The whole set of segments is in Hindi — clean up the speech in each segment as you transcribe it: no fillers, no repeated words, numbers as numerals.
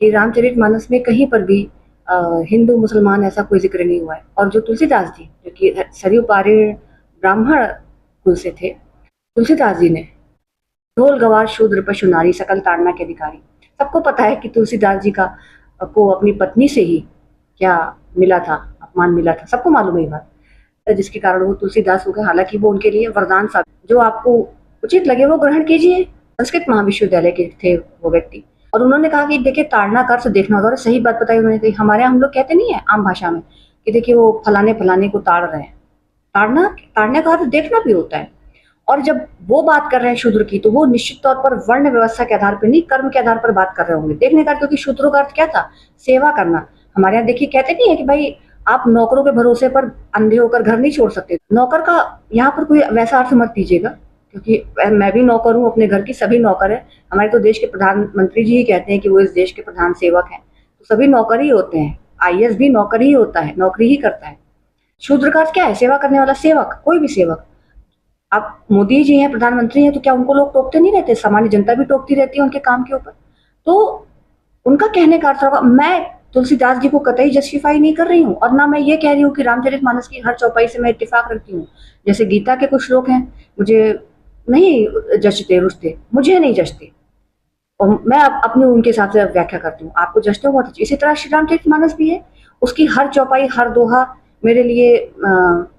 कि रामचरितमानस में कहीं पर भी हिंदू मुसलमान ऐसा कोई जिक्र नहीं हुआ है। और जो तुलसीदास जी, जो कि सरयू पारेण ब्राह्मण कुल से थे, तुलसीदास जी ने ढोल गवार शूद्र पशु नारी सकल ताड़ना के अधिकारी। सबको पता है कि तुलसीदास जी का को अपनी पत्नी से ही क्या मिला था, अपमान मिला था, सबको मालूम है ये बात, जिसके कारण वो तुलसीदास हो गए। हालांकि वो उनके लिए वरदान सा, जो आपको उचित लगे वो ग्रहण कीजिए। संस्कृत महाविश्वविद्यालय के थे वो व्यक्ति, और उन्होंने कहा कि देखिए ताड़ना का अर्थ देखना होता है। सही बात बताई उन्होंने कही। हमारे यहाँ हम लोग कहते नहीं है आम भाषा में कि देखिए वो फलाने फलाने को ताड़ रहे हैं। ताड़ना, ताड़ने का अर्थ देखना भी होता है। और जब वो बात कर रहे हैं शूद्र की, तो वो निश्चित तौर पर वर्ण व्यवस्था के आधार पर नहीं, कर्म के आधार पर बात कर रहे होंगे। देखने का, क्योंकि शूद्रों का अर्थ क्या था? सेवा करना। हमारे यहाँ देखिए कहते नहीं है कि भाई आप नौकरों के भरोसे पर अंधे होकर घर नहीं छोड़ सकते। नौकर का यहाँ पर कोई वैसा अर्थ मत दीजिएगा, क्योंकि मैं भी नौकर हूँ अपने घर की, सभी नौकर है। हमारे तो देश के प्रधानमंत्री जी ही कहते हैं कि वो इस देश के प्रधान सेवक हैं, तो सभी नौकर ही होते हैं। आईएएस भी नौकर ही होता है, नौकरी ही करता है। शूद्र का अर्थ क्या है? सेवा करने वाला सेवक, कोई भी सेवक। अब मोदी जी हैं, प्रधानमंत्री हैं, तो क्या उनको लोग टोकते नहीं रहते? सामान्य जनता भी टोकती रहती है उनके काम के ऊपर। तो उनका कहने का अर्थ होगा, मैं तुलसीदास जी को कतई जस्टिफाई नहीं कर रही हूँ, और ना मैं ये कह रही हूँ कि रामचरितमानस की हर चौपाई से मैं इत्तेफाक रखती हूँ। जैसे गीता के कुछ श्लोक हैं, मुझे नहीं जचते, रुचते, मुझे नहीं जचते, और मैं अपनी उनके हिसाब से व्याख्या करती हूँ। आपको जचते हो बहुत अच्छी। इसी तरह श्री रामचरितमानस भी है, उसकी हर चौपाई, हर दोहा मेरे लिए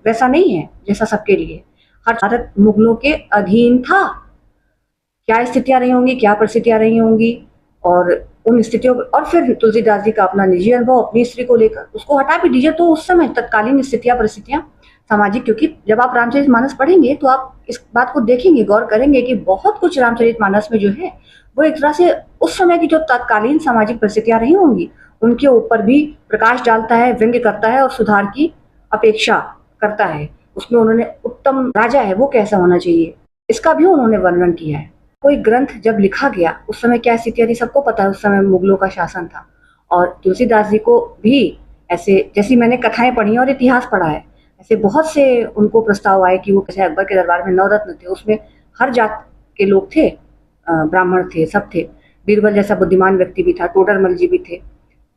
वैसा नहीं है जैसा सबके लिए। हर भारत मुगलों के अधीन था, क्या स्थितियां रही होंगी, क्या परिस्थितियां रही होंगी, और उन स्थितियों, और फिर तुलसीदास जी का अपना निजी अनुभव अपनी स्त्री को लेकर, उसको हटा भी दीजिए तो उस समय तत्कालीन स्थितियां, परिस्थितियां, सामाजिक, क्योंकि जब आप रामचरितमानस पढ़ेंगे तो आप इस बात को देखेंगे, गौर करेंगे कि बहुत कुछ रामचरितमानस में जो है वो एक तरह से उस समय की जो तत्कालीन सामाजिक परिस्थितियां रही होंगी उनके ऊपर भी प्रकाश डालता है, व्यंग्य करता है और सुधार की अपेक्षा करता है। उसमें उन्होंने उत्तम राजा है वो कैसा होना चाहिए, इसका भी उन्होंने वर्णन किया है। कोई ग्रंथ जब लिखा गया उस समय क्या स्थितियां थी सबको पता है, उस समय मुगलों का शासन था। और तुलसीदास जी को भी ऐसे, जैसी मैंने कथाएं पढ़ी और इतिहास पढ़ा है, ऐसे बहुत से उनको प्रस्ताव आए कि वो कैसे अकबर के दरबार में नवरत्न थे, उसमें हर जात के लोग थे, ब्राह्मण थे, सब थे। बीरबल जैसा बुद्धिमान व्यक्ति भी था, टोडरमल जी भी थे,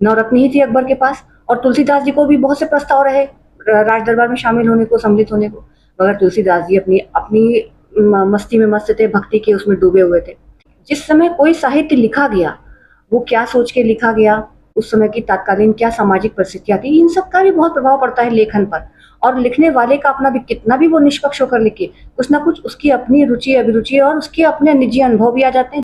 नवरत्न ही थी अकबर के पास। और तुलसीदास जी को भी बहुत से प्रस्ताव रहे राज दरबार में शामिल होने को, सम्मिलित होने को, मगर तुलसीदास जी अपनी अपनी मस्ती में मस्त थे, भक्ति के उसमें डूबे हुए थे। जिस समय कोई साहित्य लिखा गया वो क्या सोच के लिखा गया, उस समय की तत्कालीन क्या सामाजिक परिस्थितियां थी, इन सब का भी बहुत प्रभाव पड़ता है लेखन पर। और लिखने वाले का अपना भी, कितना भी वो निष्पक्ष होकर लिखे, कुछ ना कुछ उसकी अपनी रुचि अभिरुचि और उसके अपने निजी अनुभव भी आ जाते हैं।